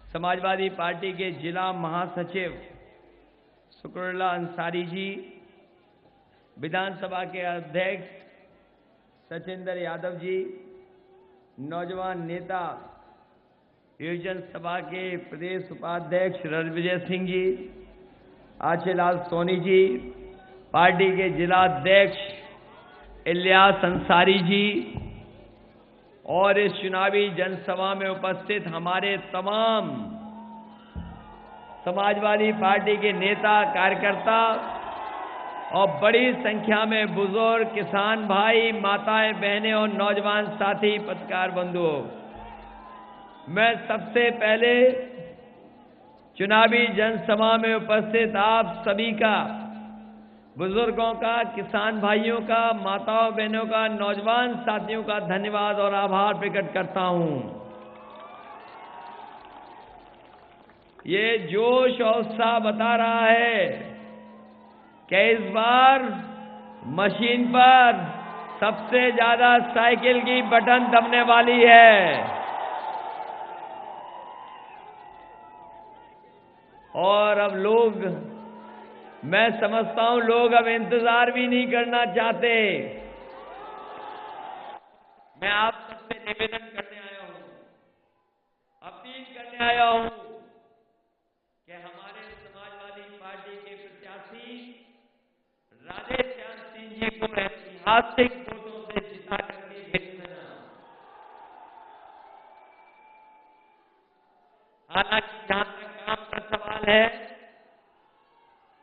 Samajwadi party के जिला महासचिव शुक्रउल्लाह अंसारी जी, विधानसभा के अध्यक्ष सचिंदर यादव जी, नौजवान नेता योजन सभा के प्रदेश उपाध्यक्ष रणविजय सिंह जी, आचेलाल सोनी जी, पार्टी के जिला अध्यक्ष इलियास अंसारी जी और इस चुनावी जनसभा में उपस्थित हमारे तमाम समाजवादी पार्टी के नेता कार्यकर्ता और बड़ी संख्या में बुजुर्ग, किसान भाई, माताएं, बहनें और नौजवान साथी पत्रकार बंधुओं, मैं सबसे पहले चुनावी जनसभा में उपस्थित आप सभी का, बुजुर्गों का, किसान भाइयों का, माताओं बहनों का, नौजवान साथियों का धन्यवाद और आभार प्रकट करता हूं। ये जोश और उत्साह बता रहा है कि इस बार मशीन पर सबसे ज्यादा साइकिल की बटन दबने वाली है और अब लोग, मैं समझता हूं लोग अब इंतजार भी नहीं करना चाहते। मैं आप सबसे निवेदन करने आया हूं, अपील करने आया हूं कि हमारे समाजवादी पार्टी के प्रत्याशी राधेश्याम सिंह जी को ऐतिहासिक वोटों से जिता करके भेजना। हालांकि जहां तक काम का सवाल है,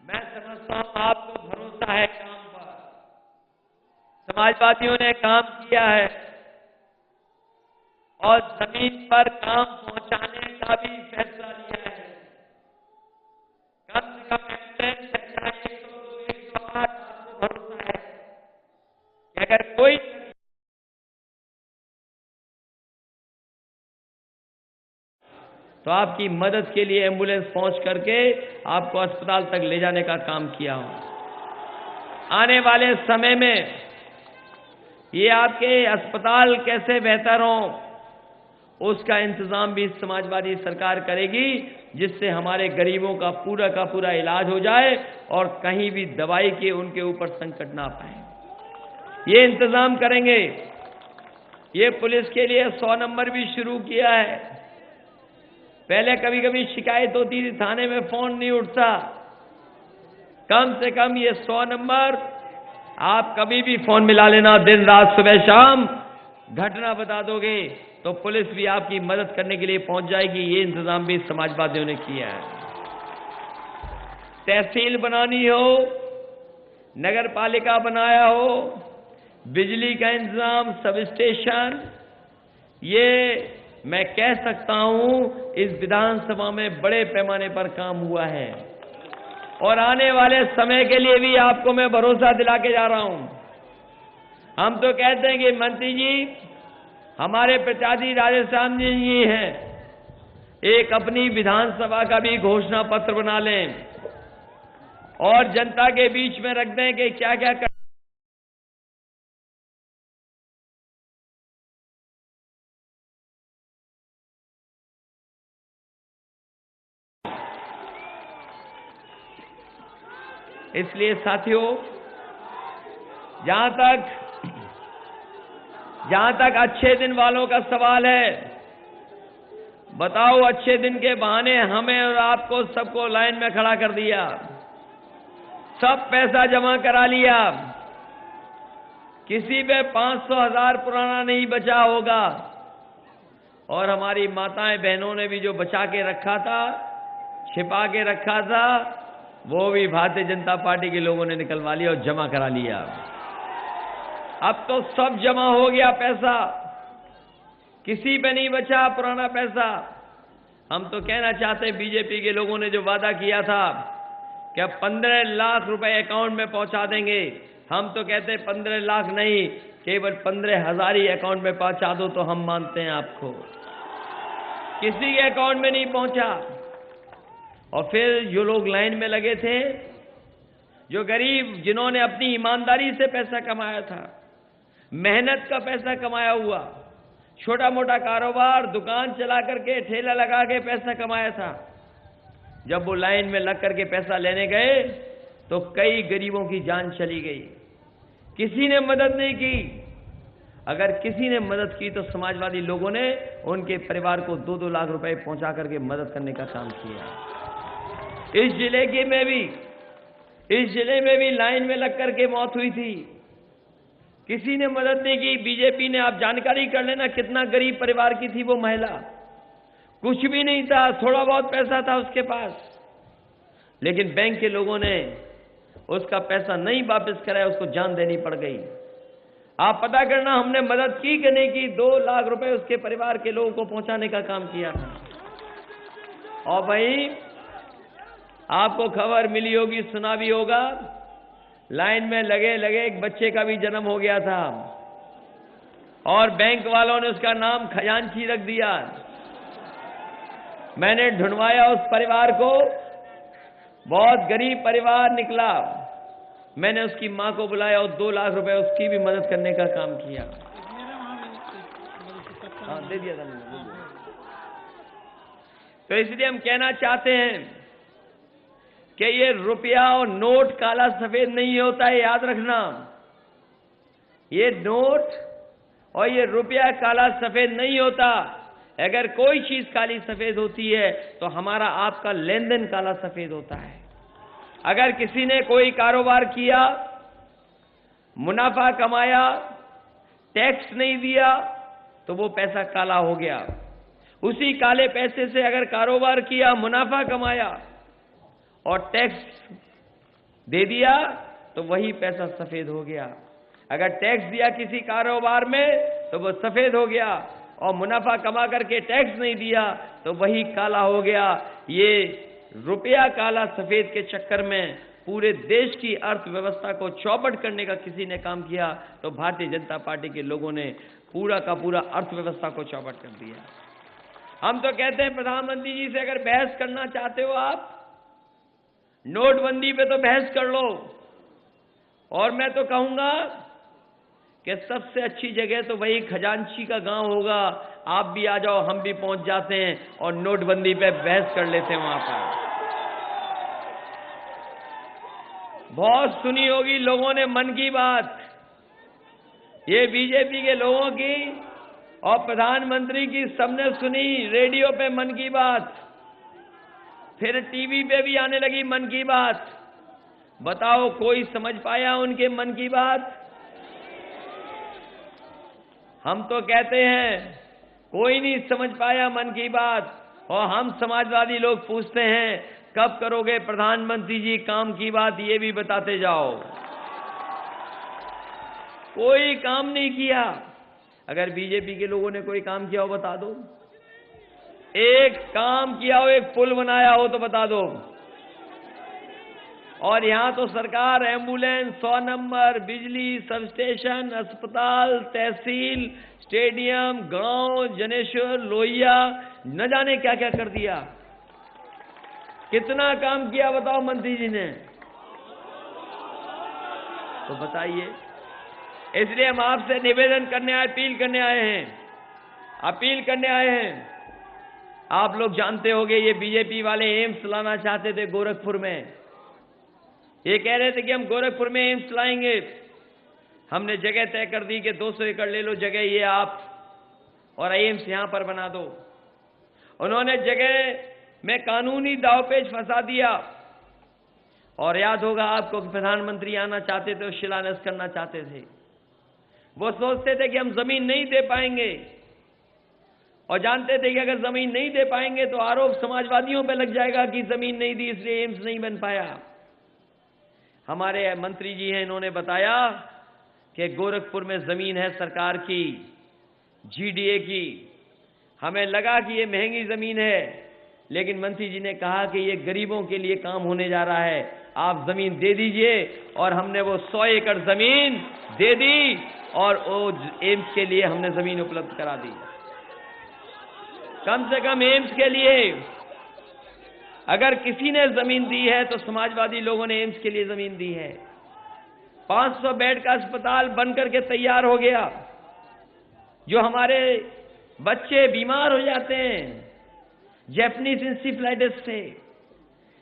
मैं समझता हूं आपको भरोसा है काम पर, समाजवादियों ने काम किया है और जमीन पर काम पहुंचाने का भी फैसला लिया है। कम से कम एम्बुलेंस संख्या 102, 108, आपको भरोसा है कि अगर कोई तो आपकी मदद के लिए एम्बुलेंस पहुंच करके आपको अस्पताल तक ले जाने का काम किया हूं। आने वाले समय में ये आपके अस्पताल कैसे बेहतर हों, उसका इंतजाम भी समाजवादी सरकार करेगी, जिससे हमारे गरीबों का पूरा इलाज हो जाए और कहीं भी दवाई के उनके ऊपर संकट ना पाए। ये इंतजाम करेंगे। ये पुलिस के लिए 100 नंबर भी शुरू किया है। पहले कभी कभी शिकायत होती थी, थाने में फोन नहीं उठता। कम से कम ये 100 नंबर आप कभी भी फोन मिला लेना, दिन रात सुबह शाम, घटना बता दोगे तो पुलिस भी आपकी मदद करने के लिए पहुंच जाएगी। ये इंतजाम भी समाजवादियों ने किया है। तहसील बनानी हो, नगर पालिका बनाया हो, बिजली का इंतजाम, सब स्टेशन, ये मैं कह सकता हूं इस विधानसभा में बड़े पैमाने पर काम हुआ है और आने वाले समय के लिए भी आपको मैं भरोसा दिला के जा रहा हूं। हम तो कहते हैं कि मंत्री जी, हमारे प्रत्याशी राधेश्याम जी हैं, एक अपनी विधानसभा का भी घोषणा पत्र बना लें और जनता के बीच में रख दें कि क्या क्या कर इसलिए साथियों, जहां तक अच्छे दिन वालों का सवाल है, बताओ, अच्छे दिन के बहाने हमें और आपको सबको लाइन में खड़ा कर दिया, सब पैसा जमा करा लिया, किसी पे 500,000 पुराना नहीं बचा होगा और हमारी माताएं बहनों ने भी जो बचा के रखा था, छिपा के रखा था, वो भी भारतीय जनता पार्टी के लोगों ने निकलवा लिया और जमा करा लिया। अब तो सब जमा हो गया पैसा, किसी पे नहीं बचा पुराना पैसा। हम तो कहना चाहते हैं, बीजेपी के लोगों ने जो वादा किया था कि अब 15 लाख रुपए अकाउंट में पहुंचा देंगे, हम तो कहते हैं 15 लाख नहीं, केवल 15,000 ही अकाउंट में पहुंचा दो तो हम मानते हैं आपको। किसी के अकाउंट में नहीं पहुंचा। और फिर जो लोग लाइन में लगे थे, जो गरीब, जिन्होंने अपनी ईमानदारी से पैसा कमाया था, मेहनत का पैसा कमाया हुआ, छोटा मोटा कारोबार, दुकान चला करके, ठेला लगा के पैसा कमाया था। जब वो लाइन में लग करके पैसा लेने गए तो कई गरीबों की जान चली गई। किसी ने मदद नहीं की। अगर किसी ने मदद की तो समाजवादी लोगों ने उनके परिवार को 2-2 लाख रुपए पहुंचा करके मदद करने का काम किया। इस जिले में भी लाइन में लग करके मौत हुई थी। किसी ने मदद नहीं की। बीजेपी ने, आप जानकारी कर लेना कितना गरीब परिवार की थी वो महिला। कुछ भी नहीं था, थोड़ा बहुत पैसा था उसके पास, लेकिन बैंक के लोगों ने उसका पैसा नहीं वापस कराया, उसको जान देनी पड़ गई। आप पता करना हमने मदद की कि नहीं की। 2 लाख रुपए उसके परिवार के लोगों को पहुंचाने का काम किया था। और भाई आपको खबर मिली होगी, सुना भी होगा, लाइन में लगे एक बच्चे का भी जन्म हो गया था और बैंक वालों ने उसका नाम खजांची रख दिया। मैंने ढूंढवाया उस परिवार को, बहुत गरीब परिवार निकला। मैंने उसकी मां को बुलाया और 2 लाख रुपए उसकी भी मदद करने का काम किया। हाँ, दे दिया था मैंने। तो इसलिए हम कहना चाहते हैं कि ये रुपया और नोट काला सफेद नहीं होता है, याद रखना। ये नोट और ये रुपया काला सफेद नहीं होता। अगर कोई चीज काली सफेद होती है तो हमारा आपका लेन देन काला सफेद होता है। अगर किसी ने कोई कारोबार किया, मुनाफा कमाया, टैक्स नहीं दिया, तो वो पैसा काला हो गया। उसी काले पैसे से अगर कारोबार किया, मुनाफा कमाया और टैक्स दे दिया, तो वही पैसा सफेद हो गया। अगर टैक्स दिया किसी कारोबार में तो वो सफेद हो गया, और मुनाफा कमा करके टैक्स नहीं दिया तो वही काला हो गया। ये रुपया काला सफेद के चक्कर में पूरे देश की अर्थव्यवस्था को चौपट करने का किसी ने काम किया तो भारतीय जनता पार्टी के लोगों ने पूरा का पूरा अर्थव्यवस्था को चौपट कर दिया। हम तो कहते हैं प्रधानमंत्री जी से अगर बहस करना चाहते हो आप, नोटबंदी पे तो बहस कर लो। और मैं तो कहूंगा कि सबसे अच्छी जगह तो वही खजांची का गांव होगा। आप भी आ जाओ, हम भी पहुंच जाते हैं और नोटबंदी पे बहस कर लेते हैं वहां पर। बहुत सुनी होगी लोगों ने मन की बात, ये बीजेपी के लोगों की और प्रधानमंत्री की सबने सुनी रेडियो पे मन की बात, फिर टीवी पे भी आने लगी मन की बात। बताओ कोई समझ पाया उनके मन की बात? हम तो कहते हैं कोई नहीं समझ पाया मन की बात। और हम समाजवादी लोग पूछते हैं कब करोगे प्रधानमंत्री जी काम की बात, ये भी बताते जाओ। कोई काम नहीं किया। अगर बीजेपी के लोगों ने कोई काम किया हो बता दो। एक काम किया हो, एक पुल बनाया हो तो बता दो। और यहां तो सरकार एम्बुलेंस, 100 नंबर, बिजली, सबस्टेशन, अस्पताल, तहसील, स्टेडियम, गांव, जनेश्वर, लोहिया, न जाने क्या क्या कर दिया। कितना काम किया बताओ मंत्री जी ने? तो बताइए। इसलिए हम आपसे निवेदन करने आए, अपील करने आए हैं। आप लोग जानते होंगे ये बीजेपी वाले एम्स लाना चाहते थे गोरखपुर में। ये कह रहे थे कि हम गोरखपुर में एम्स लाएंगे। हमने जगह तय कर दी कि 200 एकड़ ले लो जगह ये आप, और एम्स यहां पर बना दो। उन्होंने जगह में कानूनी दांवपेच फंसा दिया। और याद होगा आपको कि प्रधानमंत्री आना चाहते थे और शिलान्यास करना चाहते थे। वो सोचते थे कि हम जमीन नहीं दे पाएंगे, और जानते थे कि अगर जमीन नहीं दे पाएंगे तो आरोप समाजवादियों पे लग जाएगा कि जमीन नहीं दी इसलिए एम्स नहीं बन पाया। हमारे मंत्री जी हैं, इन्होंने बताया कि गोरखपुर में जमीन है सरकार की, जीडीए की। हमें लगा कि ये महंगी जमीन है, लेकिन मंत्री जी ने कहा कि ये गरीबों के लिए काम होने जा रहा है, आप जमीन दे दीजिए। और हमने वो 100 एकड़ जमीन दे दी और वो एम्स के लिए हमने जमीन उपलब्ध करा दी। कम से कम एम्स के लिए अगर किसी ने जमीन दी है तो समाजवादी लोगों ने एम्स के लिए जमीन दी है। 500 बेड का अस्पताल बनकर के तैयार हो गया। जो हमारे बच्चे बीमार हो जाते हैं जैपनीज इंसेफेलाइटिस से।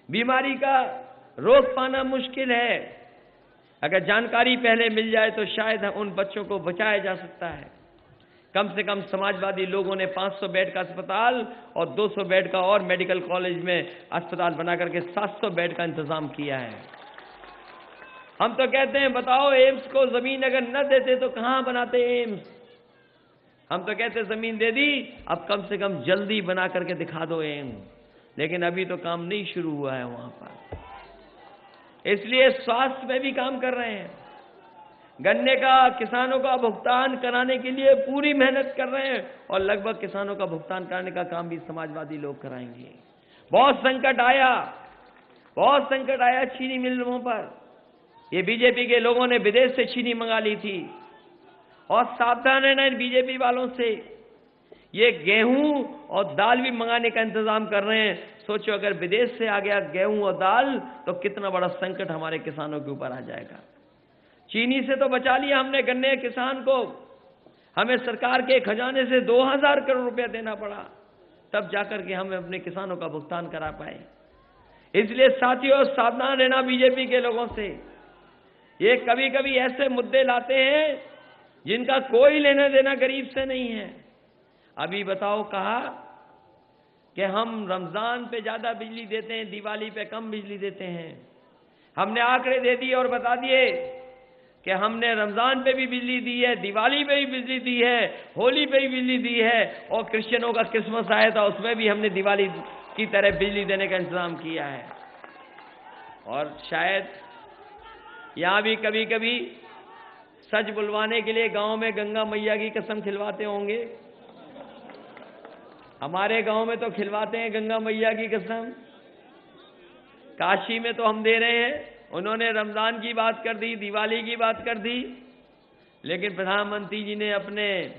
बीमारी का रोक पाना मुश्किल है। अगर जानकारी पहले मिल जाए तो शायद उन बच्चों को बचाया जा सकता है। कम से कम समाजवादी लोगों ने 500 बेड का अस्पताल और 200 बेड का और मेडिकल कॉलेज में अस्पताल बना करके 700 बेड का इंतजाम किया है। हम तो कहते हैं बताओ एम्स को जमीन अगर न देते तो कहां बनाते एम्स। हम तो कहते जमीन दे दी, अब कम से कम जल्दी बना करके दिखा दो एम्स। लेकिन अभी तो काम नहीं शुरू हुआ है वहां पर। इसलिए स्वास्थ्य में भी काम कर रहे हैं। गन्ने का किसानों का भुगतान कराने के लिए पूरी मेहनत कर रहे हैं और लगभग किसानों का भुगतान कराने का काम भी समाजवादी लोग कराएंगे। बहुत संकट आया चीनी मिलों पर। ये बीजेपी के लोगों ने विदेश से चीनी मंगा ली थी और सावधान रहना इन बीजेपी वालों से। ये गेहूं और दाल भी मंगाने का इंतजाम कर रहे हैं। सोचो अगर विदेश से आ गया गेहूं और दाल तो कितना बड़ा संकट हमारे किसानों के ऊपर आ जाएगा। चीनी से तो बचा लिया हमने गन्ने किसान को, हमें सरकार के खजाने से 2000 करोड़ रुपया देना पड़ा, तब जाकर के हम अपने किसानों का भुगतान करा पाए। इसलिए साथियों सावधान रहना बीजेपी के लोगों से। ये कभी कभी ऐसे मुद्दे लाते हैं जिनका कोई लेना देना गरीब से नहीं है। अभी बताओ कहा कि हम रमजान पे ज्यादा बिजली देते हैं, दिवाली पे कम बिजली देते हैं। हमने आंकड़े दे दिए और बता दिए कि हमने रमजान पे भी बिजली दी है, दिवाली पे भी बिजली दी है, होली पे भी बिजली दी है और क्रिश्चियनों का क्रिसमस आया था उसमें भी हमने दिवाली की तरह बिजली देने का इंतजाम किया है। और शायद यहां भी कभी कभी सच बुलवाने के लिए गांव में गंगा मैया की कसम खिलवाते होंगे। हमारे गांव में तो खिलवाते हैं गंगा मैया की कसम। काशी में तो हम दे रहे हैं, उन्होंने रमजान की बात कर दी, दिवाली की बात कर दी, लेकिन प्रधानमंत्री जी ने अपने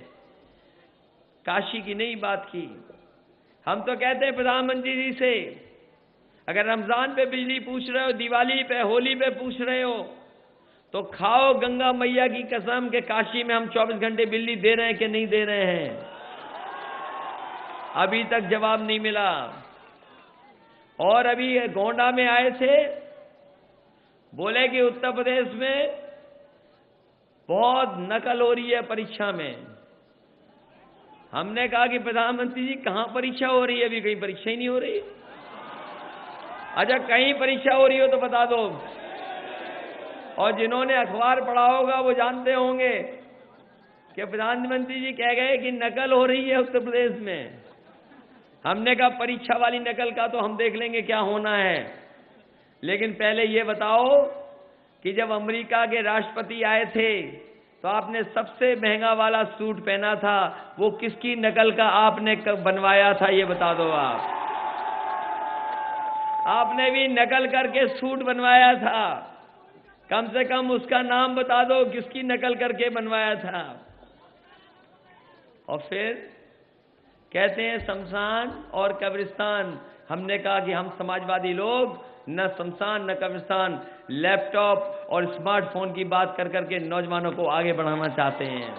काशी की नहीं बात की। हम तो कहते हैं प्रधानमंत्री जी से, अगर रमजान पे बिजली पूछ रहे हो, दिवाली पे होली पे पूछ रहे हो, तो खाओ गंगा मैया की कसम के काशी में हम 24 घंटे बिजली दे रहे हैं कि नहीं दे रहे हैं। अभी तक जवाब नहीं मिला। और अभी गोंडा में आए थे, बोले कि उत्तर प्रदेश में बहुत नकल हो रही है परीक्षा में। हमने कहा कि प्रधानमंत्री जी कहां परीक्षा हो रही है, अभी कहीं परीक्षा ही नहीं हो रही। अच्छा कहीं परीक्षा हो रही हो तो बता दो। और जिन्होंने अखबार पढ़ा होगा वो जानते होंगे कि प्रधानमंत्री जी कह गए कि नकल हो रही है उत्तर प्रदेश में। हमने कहा परीक्षा वाली नकल का तो हम देख लेंगे क्या होना है, लेकिन पहले ये बताओ कि जब अमेरिका के राष्ट्रपति आए थे तो आपने सबसे महंगा वाला सूट पहना था, वो किसकी नकल का आपने बनवाया था ये बता दो। आपने भी नकल करके सूट बनवाया था, कम से कम उसका नाम बता दो किसकी नकल करके बनवाया था। और फिर कहते हैं शमशान और कब्रिस्तान। हमने कहा कि हम समाजवादी लोग न शमशान न कब्रिस्तान, लैपटॉप और स्मार्टफोन की बात कर करके नौजवानों को आगे बढ़ाना चाहते हैं।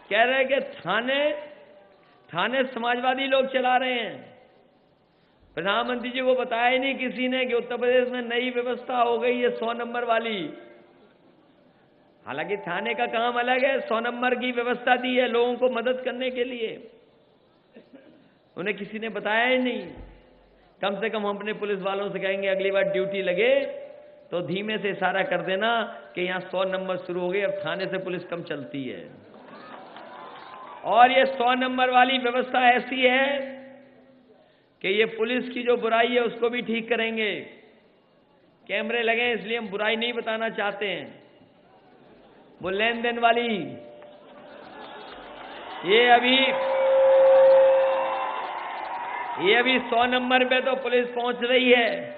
कह रहे हैं कि थाने समाजवादी लोग चला रहे हैं। प्रधानमंत्री जी को बताया ही नहीं किसी ने कि उत्तर प्रदेश में नई व्यवस्था हो गई है 100 नंबर वाली। हालांकि थाने का काम अलग है, 100 नंबर की व्यवस्था दी है लोगों को मदद करने के लिए। उन्हें किसी ने बताया ही नहीं। कम से कम हम अपने पुलिस वालों से कहेंगे अगली बार ड्यूटी लगे तो धीमे से इशारा कर देना कि यहां 100 नंबर शुरू हो गए, अब थाने से पुलिस कम चलती है। और ये 100 नंबर वाली व्यवस्था ऐसी है कि ये पुलिस की जो बुराई है उसको भी ठीक करेंगे। कैमरे लगे इसलिए हम बुराई नहीं बताना चाहते हैं। वो लेन देन वाली ये अभी 100 नंबर पे तो पुलिस पहुंच रही है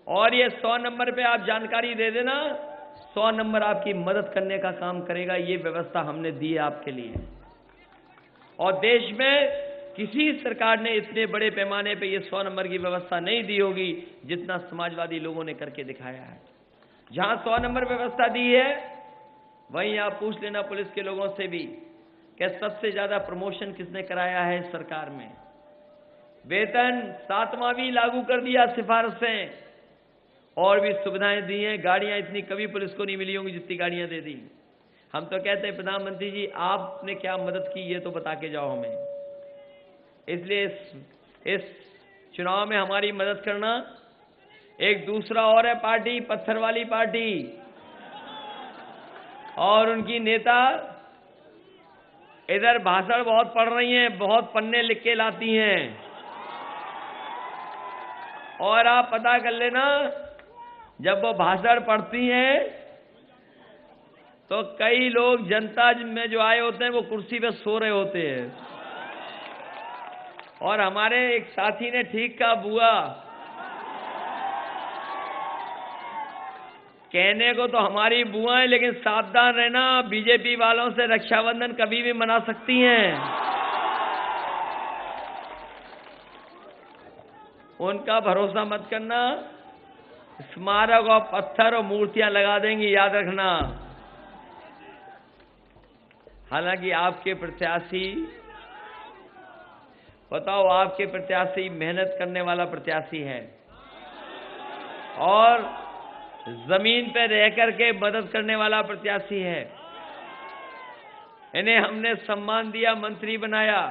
और ये 100 नंबर पे आप जानकारी दे देना, 100 नंबर आपकी मदद करने का काम करेगा। ये व्यवस्था हमने दी है आपके लिए। और देश में किसी सरकार ने इतने बड़े पैमाने पे ये 100 नंबर की व्यवस्था नहीं दी होगी जितना समाजवादी लोगों ने करके दिखाया है। जहां 100 नंबर व्यवस्था दी है वहीं आप पूछ लेना पुलिस के लोगों से भी, कि सबसे ज्यादा प्रमोशन किसने कराया है सरकार में। वेतन 7वां भी लागू कर दिया सिफारिशें, और भी सुविधाएं दी हैं। गाड़ियां इतनी कभी पुलिस को नहीं मिली होंगी जितनी गाड़ियां दे दी। हम तो कहते हैं प्रधानमंत्री जी आपने क्या मदद की ये तो बता के जाओ हमें। इसलिए इस चुनाव में हमारी मदद करना। एक दूसरा और है पार्टी, पत्थर वाली पार्टी, और उनकी नेता इधर भाषण बहुत पढ़ रही हैं, बहुत पन्ने लिख के लाती हैं, और आप पता कर लेना जब वो भाषण पढ़ती हैं तो कई लोग जनता में जो आए होते हैं वो कुर्सी पे सो रहे होते हैं। और हमारे एक साथी ने ठीक कहा, बुआ कहने को तो हमारी बुआ है, लेकिन सावधान रहना, बीजेपी वालों से रक्षाबंधन कभी भी मना सकती हैं। उनका भरोसा मत करना, स्मारक और पत्थर और मूर्तियां लगा देंगी, याद रखना। हालांकि आपके प्रत्याशी, बताओ, आपके प्रत्याशी मेहनत करने वाला प्रत्याशी है और जमीन पर रह करके मदद करने वाला प्रत्याशी है। इन्हें हमने सम्मान दिया, मंत्री बनाया।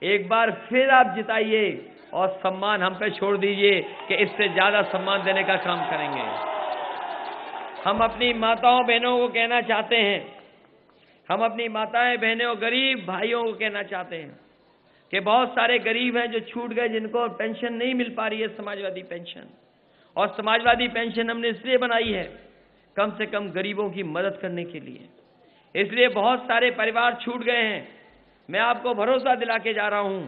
एक बार फिर आप जिताइए और सम्मान हम पे छोड़ दीजिए कि इससे ज्यादा सम्मान देने का काम करेंगे। हम अपनी माताओं बहनों को कहना चाहते हैं, हम अपनी माताएं बहनें और गरीब भाइयों को कहना चाहते हैं कि बहुत सारे गरीब हैं जो छूट गए, जिनको पेंशन नहीं मिल पा रही है, समाजवादी पेंशन। और समाजवादी पेंशन हमने इसलिए बनाई है कम से कम गरीबों की मदद करने के लिए। इसलिए बहुत सारे परिवार छूट गए हैं। मैं आपको भरोसा दिला के जा रहा हूं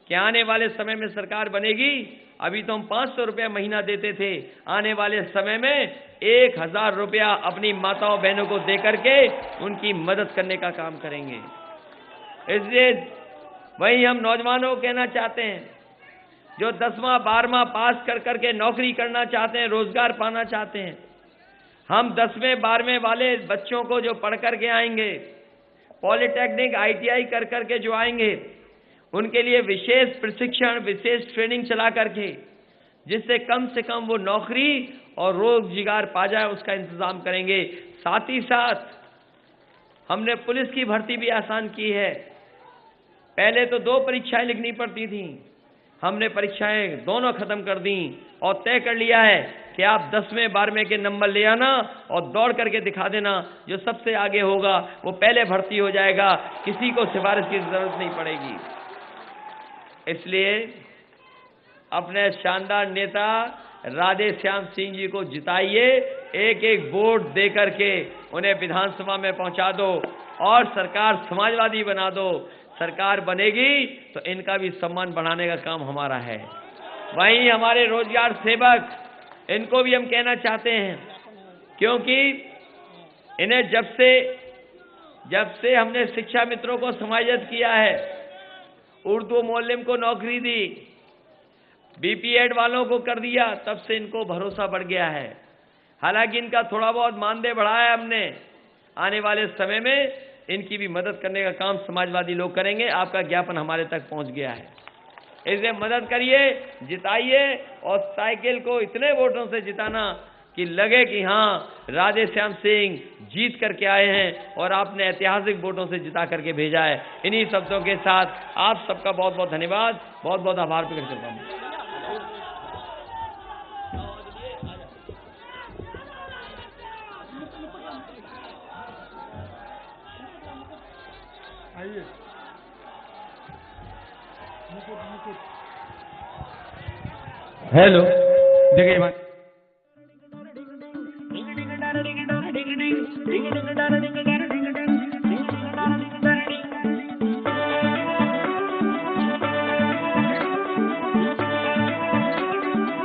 कि आने वाले समय में सरकार बनेगी। अभी तो हम 500 रुपया महीना देते थे, आने वाले समय में 1000 रुपया अपनी माताओं बहनों को देकर के उनकी मदद करने का काम करेंगे। इसलिए वही हम नौजवानों को कहना चाहते हैं जो 10वां 12वां पास कर करके नौकरी करना चाहते हैं, रोजगार पाना चाहते हैं। हम 10वें 12वें वाले बच्चों को जो पढ़ करके आएंगे, पॉलिटेक्निक ITI कर करके जो आएंगे, उनके लिए विशेष प्रशिक्षण, विशेष ट्रेनिंग चला करके, जिससे कम से कम वो नौकरी और रोजगार पा जाए, उसका इंतजाम करेंगे। साथ ही साथ हमने पुलिस की भर्ती भी आसान की है। पहले तो 2 परीक्षाएं लिखनी पड़ती थी, हमने परीक्षाएं दोनों खत्म कर दी और तय कर लिया है कि आप 10वें 12वें के नंबर ले आना और दौड़ करके दिखा देना। जो सबसे आगे होगा वो पहले भर्ती हो जाएगा, किसी को सिफारिश की जरूरत नहीं पड़ेगी। इसलिए अपने शानदार नेता राधे श्याम सिंह जी को जिताइए, एक एक वोट दे करके उन्हें विधानसभा में पहुंचा दो और सरकार समाजवादी बना दो। सरकार बनेगी तो इनका भी सम्मान बढ़ाने का काम हमारा है। वहीं हमारे रोजगार सेवक, इनको भी हम कहना चाहते हैं, क्योंकि इन्हें जब से हमने शिक्षा मित्रों को समायोजित किया है, उर्दू मौलिम को नौकरी दी, BPEd वालों को कर दिया, तब से इनको भरोसा बढ़ गया है। हालांकि इनका थोड़ा बहुत मानदेय बढ़ाया हमने, आने वाले समय में इनकी भी मदद करने का काम समाजवादी लोग करेंगे। आपका ज्ञापन हमारे तक पहुंच गया है, इसे मदद करिए, जिताइए और साइकिल को इतने वोटों से जिताना कि लगे कि हाँ राधे श्याम सिंह जीत करके आए हैं और आपने ऐतिहासिक वोटों से जिता करके भेजा है। इन्हीं शब्दों के साथ आप सबका बहुत बहुत धन्यवाद, बहुत बहुत आभार प्रकट करता हूँ। हेलो, देखिए